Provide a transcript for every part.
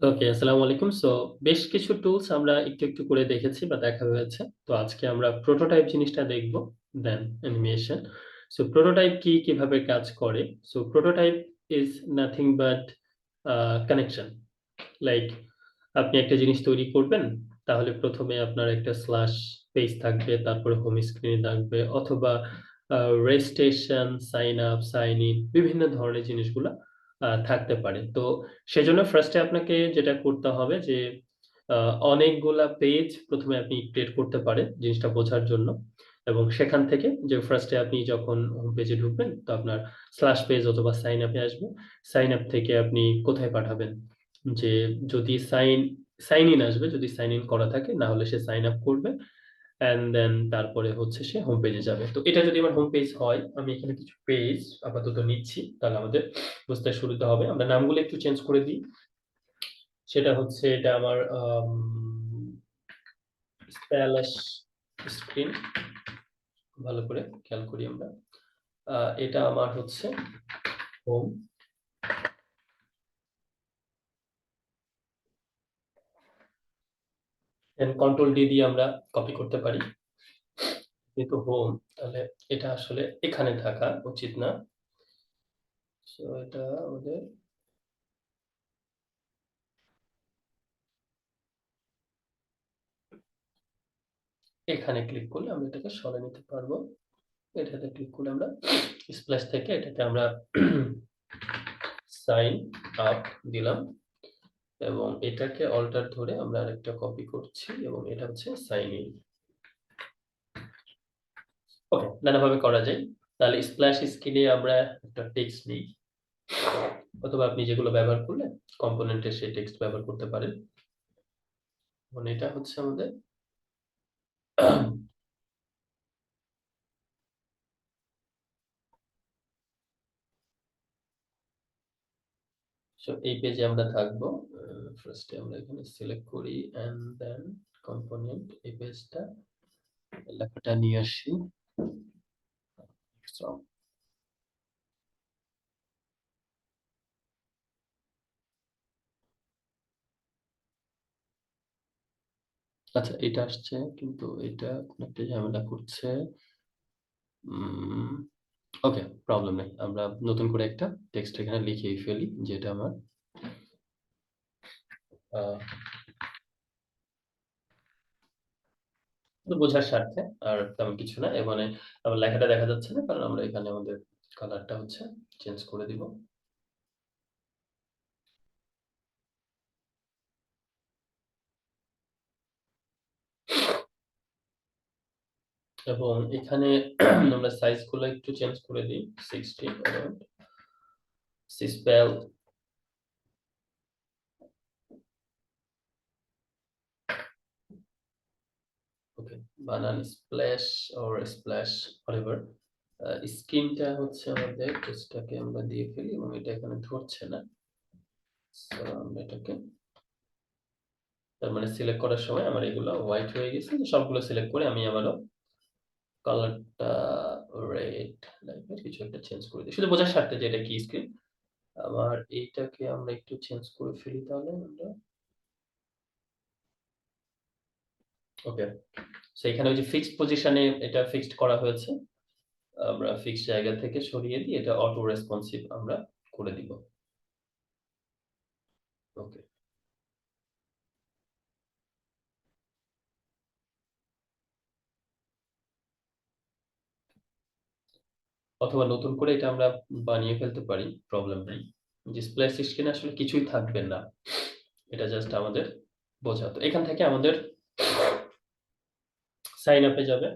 ওকে, আসসালামু আলাইকুম। সো বেশ কিছু টুলস আমরা একটু একটু করে দেখেছি বা দেখা হয়েছে। তো আজকে আমরা প্রোটোটাইপ জিনিসটা দেখব, দেন অ্যানিমেশন। সো প্রোটোটাইপ কি, কিভাবে কাজ করে? So prototype is nothing but connection. Like আপনি একটা জিনিস তৈরি করবেন, তাহলে প্রথমে আপনার একটা স্ল্যাশ পেজ থাকবে, তারপরে হোম স্ক্রিনে থাকবে, অথবা registration, sign up, sign in, বিভিন্ন ধরনের জিনিসগুলা থাকতে পারে। তো সেজন্য ফার্স্টে আপনাকে যেটা করতে হবে যে অনেকগুলা পেজ প্রথমে আপনি ক্রিয়েট করতে পারেন জিনিসটা বোঝার জন্য। এবং সেখান থেকে যে ফার্স্টে আপনি যখন হোম পেজে ঢুকবেন, তো আপনার স্ল্যাশ পেজ অথবা সাইন আপে আসবে। সাইন আপ থেকে আপনি কোথায় পাঠাবেন, যে যদি সাইন ইন আসবে, যদি সাইন ইন করা থাকে, না হলে সে সাইন আপ করবে। অ্যান্ড দেন তারপরে হচ্ছে সে হোম পেজে যাবে। তো এটা যদি আমার হোম পেজ হয়, আমি এখানে কিছু পেজ আপাতত নিচ্ছি, তাহলে আমাদের বুঝতে সুবিধা হবে। আমরা নামগুলো একটু চেঞ্জ করে দিই। সেটা হচ্ছে, এটা আমার স্প্যাশ স্ক্রিন, ভালো করে খেয়াল করি আমরা। এটা আমার হচ্ছে হোম, দেন কন্ট্রোল ডি দিয়ে আমরা কপি করতে পারি। যেহেতু হোম, তাহলে এটা আসলে এখানে থাকা উচিত না। সো এটা আমাদের এখানে ক্লিক করলে আমরা এটাকে সরিয়ে নিতে পারবো। এটাতে ক্লিক করলে আমরা স্প্ল্যাশ থেকে এটাকে আমরা সাইন আপ দিলাম, এবং এটাকে অল্টার ধরে আমরা আরেকটা কপি করছি, এবং এটা হচ্ছে সাইন ইন। ওকে, নানাভাবে করা যায়। তাহলে স্প্ল্যাশ স্ক্রিনে আমরা একটা টেক্সট নিই, অথবা আপনি যেগুলো ব্যবহার করলে কম্পোনেন্টে সেই টেক্সট ব্যবহার করতে পারেন। মানে এটা হচ্ছে আমাদের সো এই পেজে আমরা থাকবো। ফার্স্টে আমরা এখানে সিলেক্ট করি, এন্ড দেন কম্পোনেন্ট, এই পেজটা, লেখাটা নিয়ে আসি। So, আচ্ছা, এটা আসছে, কিন্তু এটা কোনো একটা ঝামেলা করছে। ওকে, প্রবলেম নেই। আমরা নতুন করে একটা টেক্সট এখানে লিখেই ফেলি, যেটা আমার আহ, বোঝার স্বার্থে, আর তেমন কিছু না। এখানে আমার লেখাটা দেখা যাচ্ছে না, কারণ আমরা এখানে আমাদের কালারটা হচ্ছে চেঞ্জ করে দিব। এবং এখানে আমরা সাইজ গুলো একটু চেঞ্জ করে দিই, 16 স্পেল। ওকে, বানান স্প্ল্যাশ অর স্প্ল্যাশ, whatever। স্ক্রিনটা হচ্ছে আমাদের টেক্সটটাকে আমরা দিয়ে ফেলি, এবং এটা এখানে ধরছে না। সো আমরা এটাকে, তার মানে সিলেক্ট করার সময় আমার এগুলো হোয়াইট হয়ে গেছে। তো সবগুলো সিলেক্ট করে আমি আবারও কালারটা রেড টাইপের কিছু একটা চেঞ্জ করে দিই, শুধু বোঝার স্বার্থে যে এটা কি স্ক্রিন। আবার এইটাকে আমরা একটু চেঞ্জ করে ফেলি, তাহলে আমরা ওকে। সো এখানে ওই যে ফিক্সড পজিশনে এটা ফিক্সড করা হয়েছে, আমরা ফিক্সড জায়গা থেকে সরিয়ে দিয়ে এটা অটো রেসপন্সিভ আমরা করে দিব। ওকে, অথবা নতুন করে এটা আমরা বানিয়ে ফেলতে পারি, প্রবলেম নেই। ডিসপ্লে স্ক্রিনে আসলে কিছুই থাকবে না, এটা জাস্ট আমাদের বোঝা। তো এখান থেকে আমাদের সাইন আপে যাবে,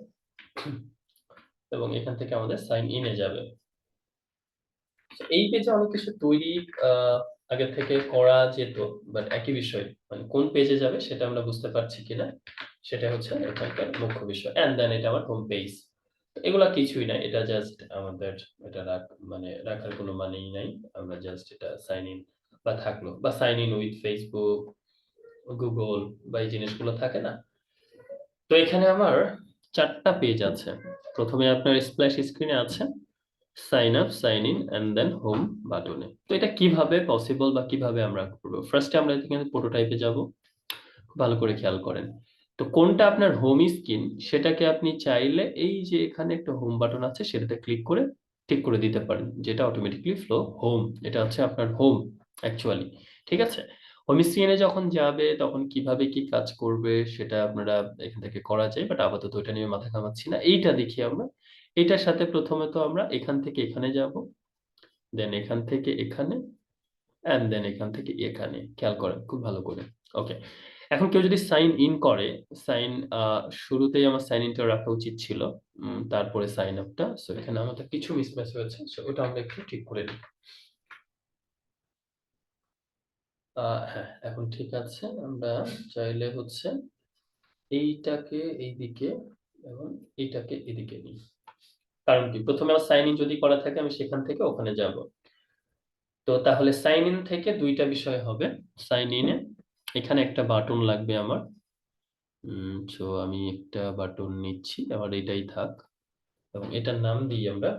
এবং এখান থেকে আমাদের সাইন ইনে যাবে। এই পেজে অনেক কিছু তৈরি আগে থেকে করা যেত, বাট একই বিষয়, মানে কোন পেজে যাবে সেটা আমরা বুঝতে পারছি কিনা, সেটা হচ্ছে এখানকার মুখ্য বিষয়। এন্ড দেন এটা আমার হোম পেজ। এগুলা কিছুই না, এটা জাস্ট আমাদের এটা মানে রাখার কোনো মানেই নাই। আমরা জাস্ট এটা সাইন ইন বা থাকলো, বা sign in with Facebook, Google, বা এই জিনিসগুলো থাকে না। তো এখানে আমার 4টা পেজ আছে। প্রথমে আপনার স্প্ল্যাশ স্ক্রিনে আছে, sign up, sign in and then home বাটনে। তো এটা কিভাবে পসিবল বা কিভাবে আমরা করব? ফার্স্টে আমরা এখানে প্রোটোটাইপে যাব। ভালো করে খেয়াল করেন। তো কোনটা আপনার হোম স্ক্রিন সেটাকে আপনি চাইলে এই যে এখানে একটা হোম বাটন আছে সেটাতে ক্লিক করে ঠিক করে দিতে পারেন। যেটা অটোমেটিক্যালি ফ্লো হোম। এটা হচ্ছে আপনার হোম অ্যাকচুয়ালি। ঠিক আছে? হোম স্ক্রিনে যখন যাবে তখন কিভাবে কি কাজ করবে সেটা আপনারা এখান থেকে করা যায়। বাট আপাতত ওটা নিয়ে মাথা ঘামাচ্ছি না। এইটা দেখি আমরা। এটার সাথে প্রথমত আমরা এখান থেকে এখানে যাব। দেন এখান থেকে এখানে অ্যান্ড দেন এখান থেকে এখানে। খেয়াল করেন খুব ভালো করে। ওকে। এখন কেউ যদি সাইন ইন করে, সাইন আ শুরুতেই আমার সাইন ইনটা রাখা উচিত ছিল। তারপরে সাইন আপটা। সো এখানে আমাদের কিছু মিসম্যাচ হয়েছে। সো ওটা আমরা একটু ঠিক করে নিই। হ্যাঁ, এখন ঠিক আছে। আমরা চাইলে হচ্ছে এইটাকে এইদিকে এবং এইটাকে এদিকে নিই। কারণ কি? ১ম এ আমার সাইন ইন যদি করা থাকে আমি সেখান থেকে ওখানে যাব। তো তাহলে সাইন ইন থেকে ২ টা বিষয় হবে। সাইন ইন এ এখানে একটা বাটন লাগবে আমার। সো আমি একটা বাটন নিচ্ছি। আমার এটাই থাক। এবং এটার নাম দিই আমরা।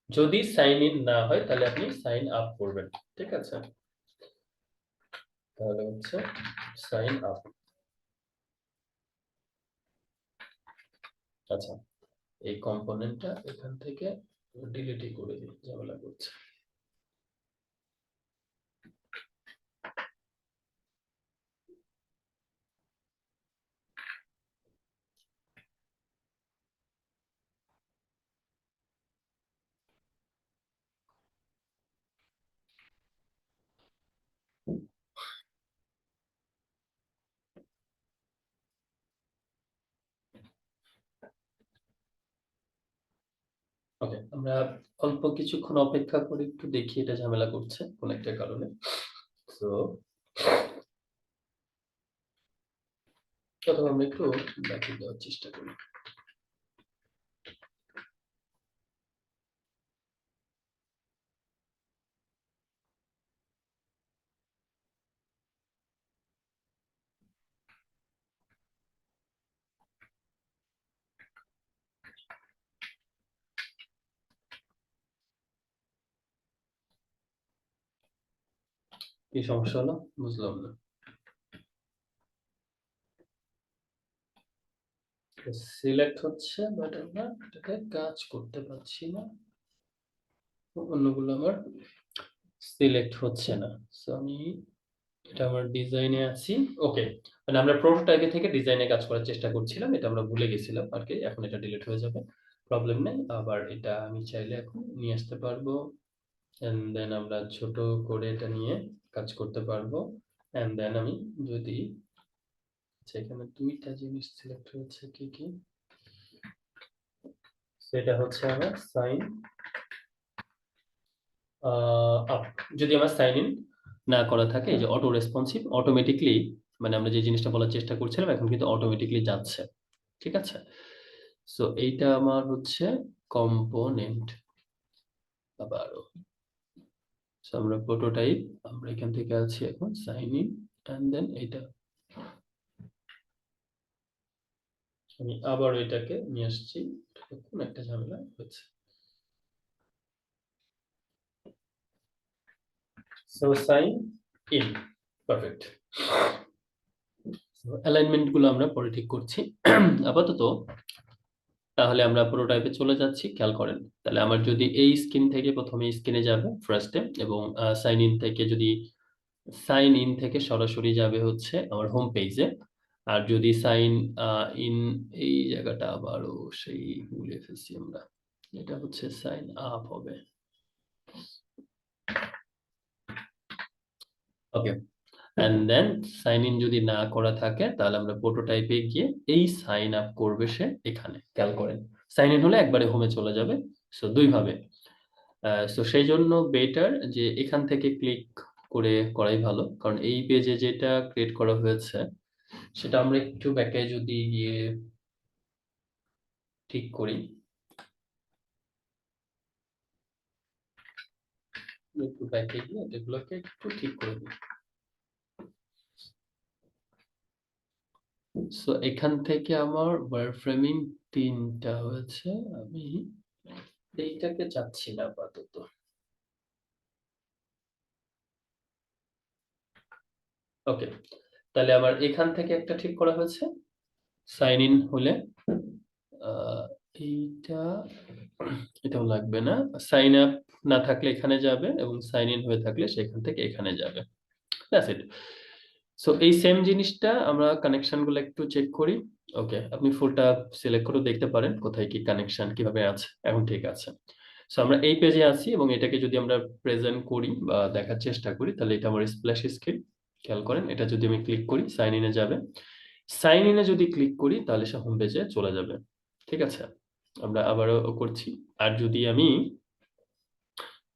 যদি সাইন ইন না হয় তাহলে আপনি সাইন আপ করবেন। ঠিক আছে? তাহলে হচ্ছে সাইন আপ। আচ্ছা। এই কম্পোনেন্টটা এখান থেকে ডিলিটই করে দিই। ঝামেলা করছে। ওকে। আমরা অল্প কিছুক্ষণ অপেক্ষা করে একটু দেখি এটা ঝামেলা করছে কোন একটা কারণে। সো অথবা আমরা একটু ব্যাকআপ দেওয়ার চেষ্টা করি। কি সমস্যা হলো? বুঝলাম না। সিলেক্ট হচ্ছে বাট আমরা এটাতে কাজ করতে পারছি না। অন্যগুলো আমার সিলেক্ট হচ্ছে না। সো আমি এটা আমার ডিজাইনে আছি। ওকে। মানে আমরা প্রোটোটাইপে থেকে ডিজাইনে কাজ করার চেষ্টা করছিলাম। এটা আমরা ভুলে গেছিলাম আরকি। এখন এটা ডিলিট হয়ে যাবে। প্রবলেম নেই। আবার এটা আমি চাইলে এখন নিয়ে আসতে পারবো। অ্যান্ড দেন আমরা ছোট করে এটা নিয়ে কাজ করতে পারবো। অ্যান্ড দেন আমি যদি আচ্ছা এখানে ২ টা জিনিস সিলেক্ট হয়েছে কি, কি? সেটা হচ্ছে আমার সাইন আ আপ। যদি আমার সাইন ইন না করা থাকে এই যে অটো রেসপন্সিভ অটোমেটিক্যালি মানে আমরা যে জিনিসটা বলার চেষ্টা করছিলাম এখন কিন্তু অটোমেটিক্যালি যাচ্ছে। ঠিক আছে? সো এইটা আমার হচ্ছে কম্পোনেন্ট আবারও। সো আমরা প্রোটোটাইপ আমরা এখান থেকে আছি এখন সাইন ইন অ্যান্ড দেন এইটা। আমি আবার এটাকে নিয়ে আসছি। কোন একটা ঝামেলা হচ্ছে। So sign in perfect. Alignment গুলো আমরা পরে ঠিক করছি। আপাতত তাহলে আমরা প্রোটোটাইপে চলে যাচ্ছি। খেয়াল করেন। তাহলে আমার যদি এই স্ক্রিন থেকে ১ম এ স্ক্রিনে যাবে ফার্স্ট এ এবং সাইন ইন থেকে যদি সাইন ইন থেকে সরাসরি যাবে হচ্ছে আমার হোম পেজে। আর যদি সাইন আ ইন এই জায়গাটা আবারও সেই ভুলে ফেলছি আমরা। এটা হচ্ছে সাইন আপ হবে। ওকে। অ্যান্ড দেন সাইন ইন যদি না করা থাকে তাহলে আমরা প্রোটোটাইপে গিয়ে এই সাইন আপ করবে সে এখানে। খেয়াল করেন। সাইন ইন হলে একবারে হোমে চলে যাবে। সো ২ ভাবে। সো সেইজন্য বেটার যে এখান থেকে ক্লিক করে করাই ভালো। কারণ এই পেজে যেটা ক্রিয়েট করা হয়েছে সেটা আমরা একটু ব্যাকে যদি গিয়ে ঠিক করি। একটু ব্যাকে গিয়ে এগুলোকে একটু ঠিক করে দিই। সো এখান থেকে আমার ওয়্যার ফ্রেমিং ৩ টা হয়েছে। আমি এইটাকে চাচ্ছি না আপাতত। ওকে। তাহলে আমার এখান থেকে একটা ঠিক করা হয়েছে। সাইন ইন হলে আ এইটা এটাও লাগবে না। সাইন আপ না থাকলে এখানে যাবে এবং সাইন ইন হয়ে থাকলে সেখান থেকে এখানে যাবে। That's it. সো এই সেম জিনিসটা আমরা কানেকশন গুলো একটু চেক করি। ওকে, আপনি ফুলটা সিলেক্ট করেও দেখতে পারেন কোথায় কি কানেকশন কিভাবে আছে। এখন ঠিক আছে। সো আমরা এই পেজে আছি এবং এটাকে যদি আমরা প্রেজেন্ট করি বা দেখার চেষ্টা করি তাহলে এটা আমার স্প্ল্যাশ স্ক্রিন। খেয়াল করেন এটা যদি আমি ক্লিক করি সাইন ইন এ যাবে। সাইন ইন এ যদি ক্লিক করি তাহলে সে হোম পেজে চলে যাবে। ঠিক আছে? আমরা আবারও করছি। আর যদি আমি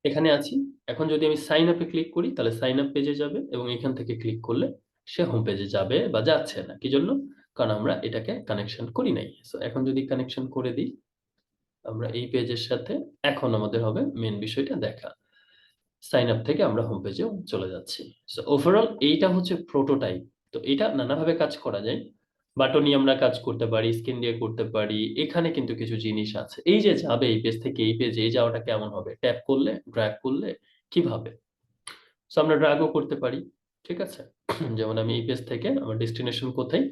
এখানে আছি। এখন যদি আমি সাইন আপ এ ক্লিক করি তাহলে সাইন আপ পেজে যাবে এবং এখান থেকে ক্লিক করলে সে হোম পেজে যাবে বা যাচ্ছে না। কি জন্য? কারণ আমরা এটাকে কানেকশন করি নাই। সো এখন যদি কানেকশন করে দিই, আমরা এই পেজের সাথে এখন আমাদের হবে মেইন বিষয়টা দেখা। সাইন আপ থেকে আমরা হোম পেজেও চলে যাচ্ছি। সো ওভারঅল এইটা হচ্ছে প্রোটোটাইপ। তো এটা নানাভাবে কাজ করা যায়। বাটন নিয়ে আমরা কাজ করতে পারি, স্ক্রিন দিয়ে করতে পারি। এখানে কিন্তু কিছু জিনিস আছে। এই যে যাবে এই পেজ থেকে এই পেজে এই যাওয়াটা কেমন হবে? ট্যাপ করলে, ড্র্যাগ করলে কিভাবে? সো আমরা ড্র্যাগ ও করতে পারি। ঠিক আছে? যেমন আমি এই পেজ থেকে আমার ডেস্টিনেশন কোথায়?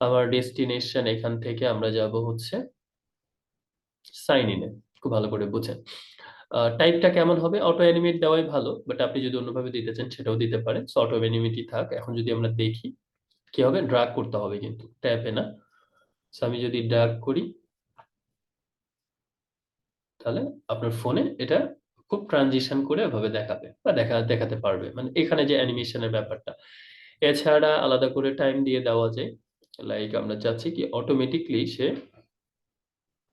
আমার ডেস্টিনেশন এখান থেকে আমরা যাবো হচ্ছে সাইন ইন এ। খুব ভালো করে বুঝেন। টাইপটা কেমন হবে? অটো অ্যানিমেট দেওয়াই ভালো। বাট আপনি যদি অন্যভাবে দিতে চান সেটাও দিতে পারেন। সো অটো অ্যানিমেটই থাক। এখন যদি আমরা দেখি কি হবে? ড্রাগ করতে হবে কিন্তু। ট্যাপে না। সো আমি যদি ড্রাগ করি তাহলে আপনার ফোনে এটা খুব ট্রানজিশন করে ওভাবে দেখাবে বা দেখাতে পারবে। মানে এখানে যে অ্যানিমেশন এর ব্যাপারটা। এছাড়া আলাদা করে টাইম দিয়ে দেওয়া যায়। লাইক আমরা চাচ্ছি কি অটোমেটিক্যালি সে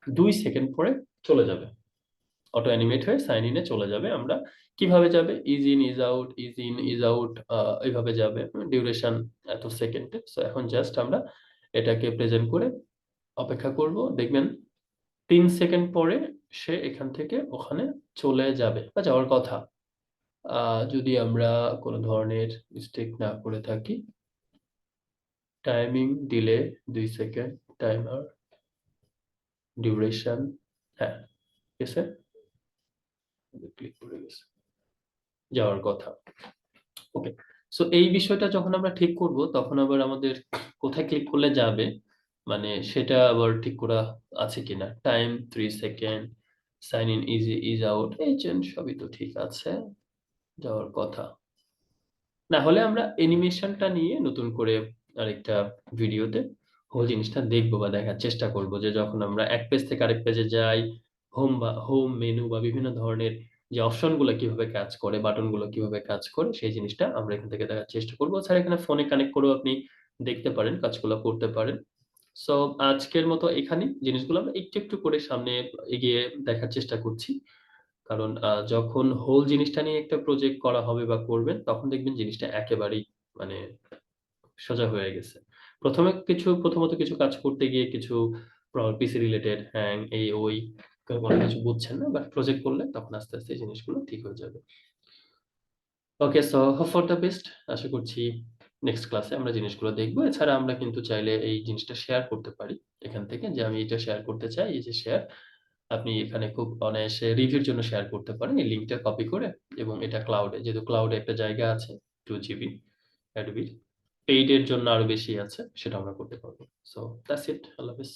২ সেকেন্ড পরে চলে যাবে। অটো অ্যানিমেট হয়ে সাইন ইন এ চলে যাবে। আমরা কিভাবে যাবে? Is in, is out, is in, is out এভাবে যাবে। ডিউরেশন এত সেকেন্ডে। সো এখন জাস্ট আমরা এটাকে প্রেজেন্ট করে অপেক্ষা করব। দেখবেন ৩ সেকেন্ড পরে সে এখান থেকে ওখানে চলে যাবে বা যাওয়ার কথা। আ যদি আমরা কোন ধরনের মিস্টেক না করে থাকি, timing delay ২ second, timer, duration হ্যাঁ, গেছে? ক্লিক করে গেছে। যাওয়ার কথা। ওকে। সো এই বিষয়টা যখন আমরা ঠিক করব তখন আবার আমাদের কোথায় ক্লিক করলে যাবে মানে সেটা আবার ঠিক করা আছে কিনা। Time ৩ second, sign in, is out, agent সবই তো ঠিক আছে। যাওয়ার কথা। না হলে আমরা অ্যানিমেশনটা নিয়ে নতুন করে আরেকটা ভিডিওতে হোল জিনিসটা দেখব বা দেখার চেষ্টা করব যে যখন আমরা এক পেজ থেকে আরেক পেজে যাই, হোম মেনু বা বিভিন্ন ধরনের যে অপশন গুলা কিভাবে কাজ করে, বাটন গুলো কিভাবে কাজ করে সেই জিনিসটা আমরা এখান থেকে দেখার চেষ্টা করব। এছাড়া এখানে ফোনে কানেক্ট করেও আপনি দেখতে পারেন, কাজগুলা করতে পারেন। সো আজকের মতো এখানেই জিনিসগুলো আমরা একটু, একটু করে সামনে এগিয়ে দেখার চেষ্টা করছি। কারণ যখন হোল জিনিসটা নিয়ে একটা প্রজেক্ট করা হবে বা করবেন, তখন দেখবেন জিনিসটা একেবারেই মানে সোজা হয়ে গেছে। প্রথমত কিছু কাজ করতে গিয়ে কিছু পিসি রিলেটেড হ্যাং, এই ওই কোনো কিছু বুঝছেন না। বাট প্রজেক্ট করলে তখন আস্তে, আস্তে এই জিনিসগুলো ঠিক হয়ে যাবে। Okay, so hope for the best. আশা করছি নেক্সট ক্লাসে আমরা জিনিসগুলো দেখব। এছাড়া আমরা কিন্তু চাইলে এই জিনিসটা শেয়ার করতে পারি এখান থেকে যে আমি এটা শেয়ার করতে চাই। এই যে শেয়ার, আপনি এখানে খুব অনায়াসে রিভিউর জন্য শেয়ার করতে পারেন। এই লিঙ্কটা কপি করে এবং এটা ক্লাউডে যেহেতু ক্লাউডে একটা জায়গা আছে 2 জিবি Adobe পেইড এর জন্য আরো বেশি আছে সেটা আমরা করতে পারবো। So that's it. আল্লাহ হাফেজ।